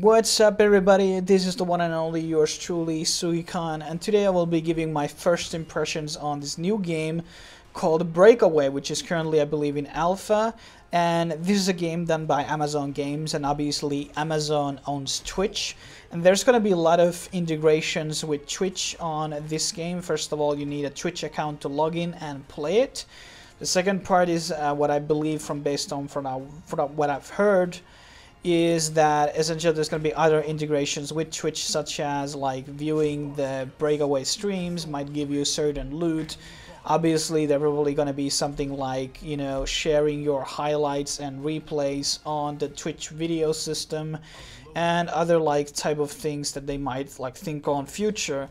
What's up, everybody? This is the one and only yours truly, Sugi, and today I will be giving my first impressions on this new game called Breakaway, which is currently, I believe, in alpha. And this is a game done by Amazon Games, and obviously Amazon owns Twitch. And there's going to be a lot of integrations with Twitch on this game. First of all, you need a Twitch account to log in and play it. The second part is what I believe from what I've heard, is that essentially there's going to be other integrations with Twitch, such as like viewing the Breakaway streams might give you certain loot. Obviously there's probably going to be something like, you know, sharing your highlights and replays on the Twitch video system and other like type of things that they might like think on future.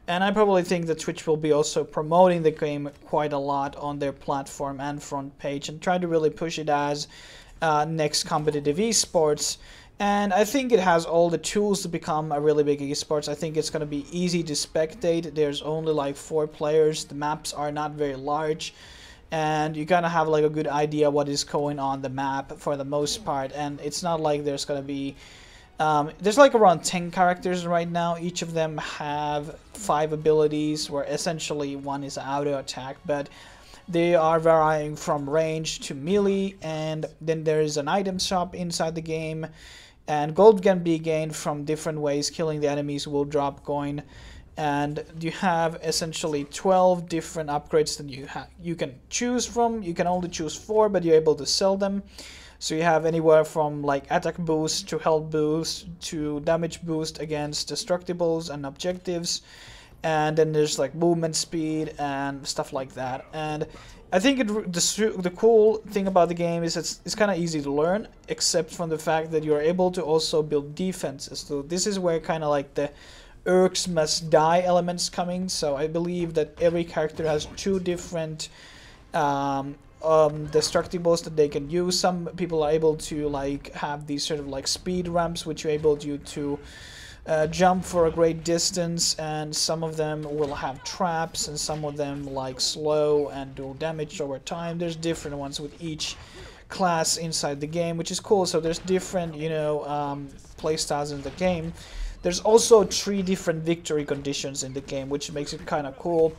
And I probably think that Twitch will be also promoting the game quite a lot on their platform and front page and try to really push it as next competitive esports. And I think it has all the tools to become a really big esports. I think it's going to be easy to spectate. There's only like 4 players. The maps are not very large, and you kind of have like a good idea what is going on the map for the most part. And it's not like there's going to be there's like around 10 characters right now. Each of them have 5 abilities, where essentially one is auto attack, but they are varying from range to melee. And then there is an item shop inside the game, and gold can be gained from different ways. Killing the enemies will drop coin, and you have essentially 12 different upgrades that you can choose from. You can only choose 4, but you're able to sell them. So you have anywhere from like attack boost to health boost to damage boost against destructibles and objectives. And then there's like movement speed and stuff like that. And I think the cool thing about the game is it's kind of easy to learn, except from the fact that you're able to also build defenses. So this is where kind of like the Erks must die elements coming. So I believe that every character has 2 different destructibles that they can use. Some people are able to like have these sort of like speed ramps, which are able to jump for a great distance, and some of them will have traps, and some of them like slow and do damage over time. There's different ones with each class inside the game, which is cool. So there's different, you know, play styles in the game. There's also 3 different victory conditions in the game, which makes it kind of cool.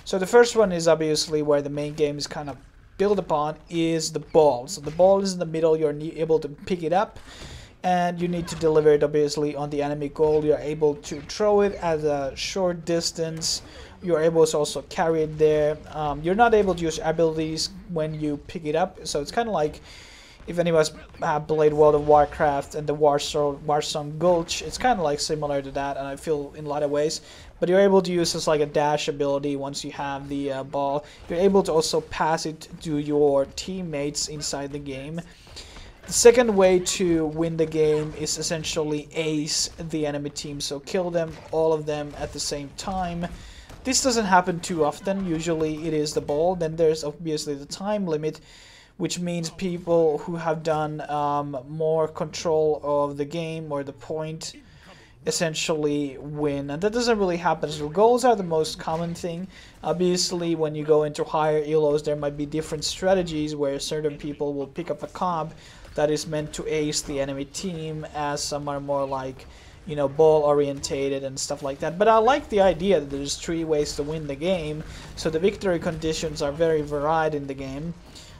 So the first one is obviously where the main game is kind of built upon, is the ball. So the ball is in the middle. You're able to pick it up, and you need to deliver it obviously on the enemy goal. You're able to throw it at a short distance. You're able to also carry it there. You're not able to use abilities when you pick it up. So it's kind of like, if anyone have played World of Warcraft and the Warsong Gulch, it's kind of like similar to that, and I feel in a lot of ways. But you're able to use this like a dash ability once you have the ball. You're able to also pass it to your teammates inside the game. The second way to win the game is essentially ace the enemy team, so kill them, all of them at the same time. This doesn't happen too often. Usually it is the ball. Then there's obviously the time limit, which means people who have done more control of the game or the point essentially win, and that doesn't really happen. So goals are the most common thing. Obviously when you go into higher elos, there might be different strategies where certain people will pick up a comp that is meant to ace the enemy team, as some are more like, you know, ball orientated and stuff like that. But I like the idea that there's 3 ways to win the game, so the victory conditions are very varied in the game.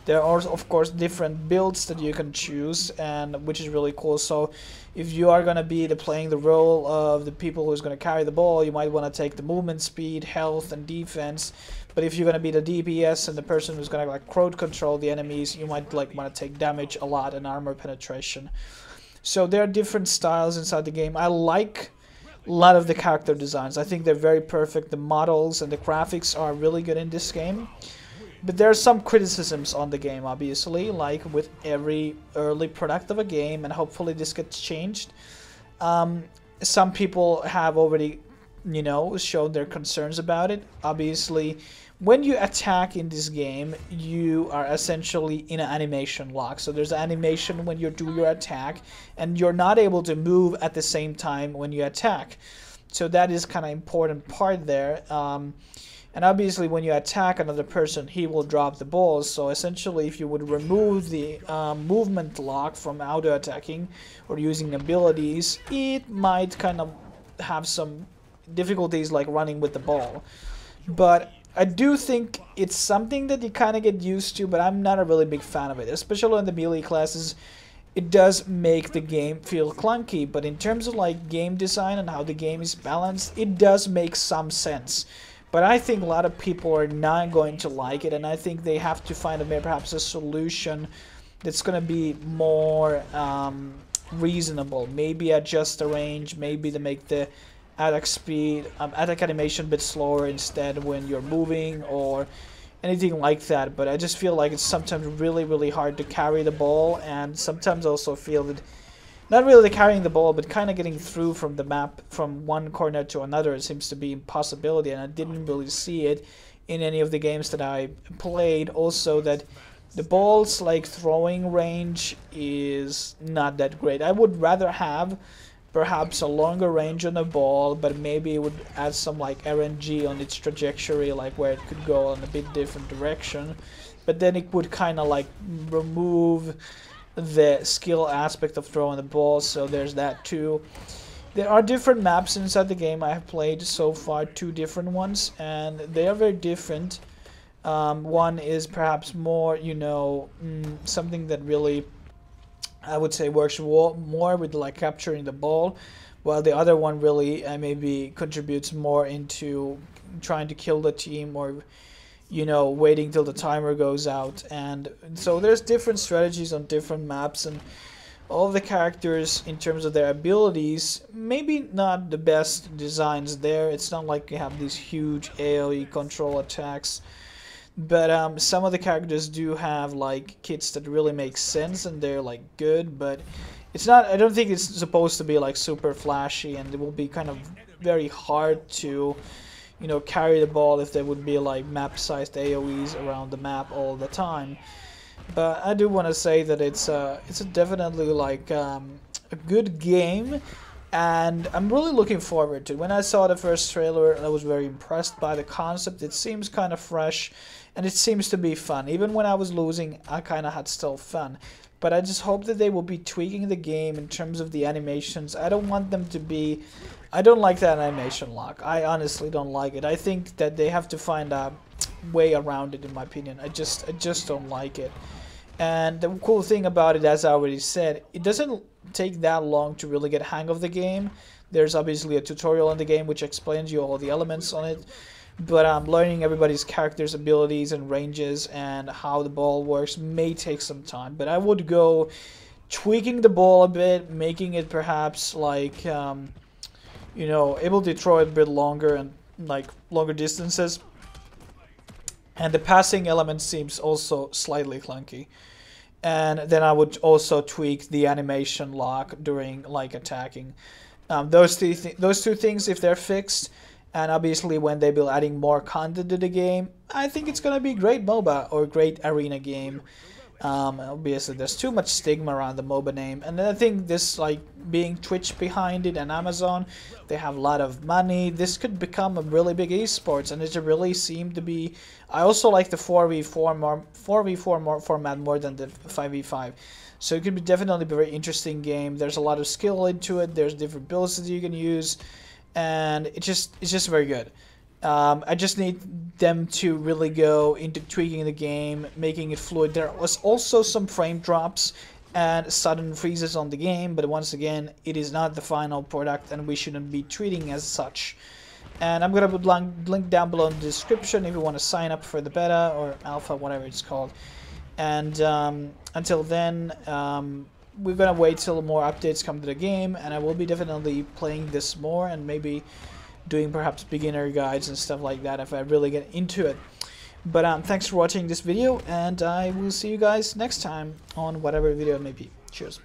There are of course different builds that you can choose, and which is really cool. So if you are going to be playing the role of the people who's going to carry the ball, you might want to take the movement speed, health and defense. But if you're going to be the DPS and the person who's going to like crowd control the enemies, you might like want to take damage a lot and armor penetration. So there are different styles inside the game. I like a lot of the character designs. I think they're very perfect. The models and the graphics are really good in this game. But there are some criticisms on the game, obviously, like with every early product of a game, and hopefully this gets changed. Some people have already, you know, shown their concerns about it. Obviously, when you attack in this game, you are essentially in an animation lock. So there's an animation when you do your attack, and you're not able to move at the same time when you attack. So that is kind of important part there. And obviously when you attack another person, he will drop the balls. So essentially, if you would remove the movement lock from auto attacking or using abilities, it might kind of have some difficulties like running with the ball. But I do think it's something that you kind of get used to, but I'm not a really big fan of it, especially in the melee classes. It does make the game feel clunky, but in terms of like game design and how the game is balanced, it does make some sense. But I think a lot of people are not going to like it, and I think they have to find perhaps a solution that's going to be more reasonable. Maybe adjust the range, maybe to make the attack speed, attack animation a bit slower instead when you're moving, or anything like that. But I just feel like it's sometimes really hard to carry the ball, and sometimes also feel that not really carrying the ball, but kind of getting through from the map from one corner to another, it seems to be an impossibility, and I didn't really see it in any of the games that I played. Also, that the ball's like throwing range is not that great. I would rather have perhaps a longer range on the ball, but maybe it would add some like RNG on its trajectory, like where it could go in a bit different direction. But then it would kind of like remove the skill aspect of throwing the ball, so there's that too. There are different maps inside the game. I have played so far 2 different ones, and they are very different. One is perhaps more, you know, something that really, I would say, works more with like capturing the ball, while the other one really maybe contributes more into trying to kill the team, or you know, waiting till the timer goes out. And so there's different strategies on different maps, and all of the characters in terms of their abilities, maybe not the best designs there. It's not like you have these huge AoE control attacks, but some of the characters do have like kits that really make sense, and they're like good, but it's not, I don't think it's supposed to be like super flashy, and it will be kind of very hard to, you know, carry the ball if there would be like map-sized AoEs around the map all the time. But I do want to say that it's a definitely like a good game, and I'm really looking forward to it. When I saw the first trailer, I was very impressed by the concept. It seems kind of fresh, and it seems to be fun. Even when I was losing, I kind of had still fun. But I just hope that they will be tweaking the game in terms of the animations. I don't want them to be... I don't like that animation lock. I honestly don't like it. I think that they have to find a way around it, in my opinion. I just don't like it. And the cool thing about it, as I already said, it doesn't take that long to really get a hang of the game. There's obviously a tutorial in the game which explains you all the elements on it. But learning everybody's character's abilities and ranges and how the ball works may take some time. But I would go tweaking the ball a bit, making it perhaps like... you know, able to throw it a bit longer and like longer distances. And the passing element seems also slightly clunky. And then I would also tweak the animation lock during like attacking. Those two things, if they're fixed, and obviously when they be adding more content to the game, I think it's gonna be great MOBA or great arena game. Obviously there's too much stigma around the MOBA name, and then I think this, like being Twitch behind it and Amazon, they have a lot of money. This could become a really big esports, and it really seemed to be. I also like the 4v4 format more than the 5v5, so it could be definitely be a very interesting game. There's a lot of skill into it. There's different builds that you can use, and it's just very good. I just need them to really go into tweaking the game, making it fluid. There was also some frame drops and sudden freezes on the game, but once again, it is not the final product, and we shouldn't be treating as such. And I'm gonna put link down below in the description if you want to sign up for the beta or alpha, whatever it's called. And until then, we're gonna wait till more updates come to the game, and I will be definitely playing this more, and maybe doing perhaps beginner guides and stuff like that if I really get into it. But thanks for watching this video, and I will see you guys next time on whatever video it may be. Cheers.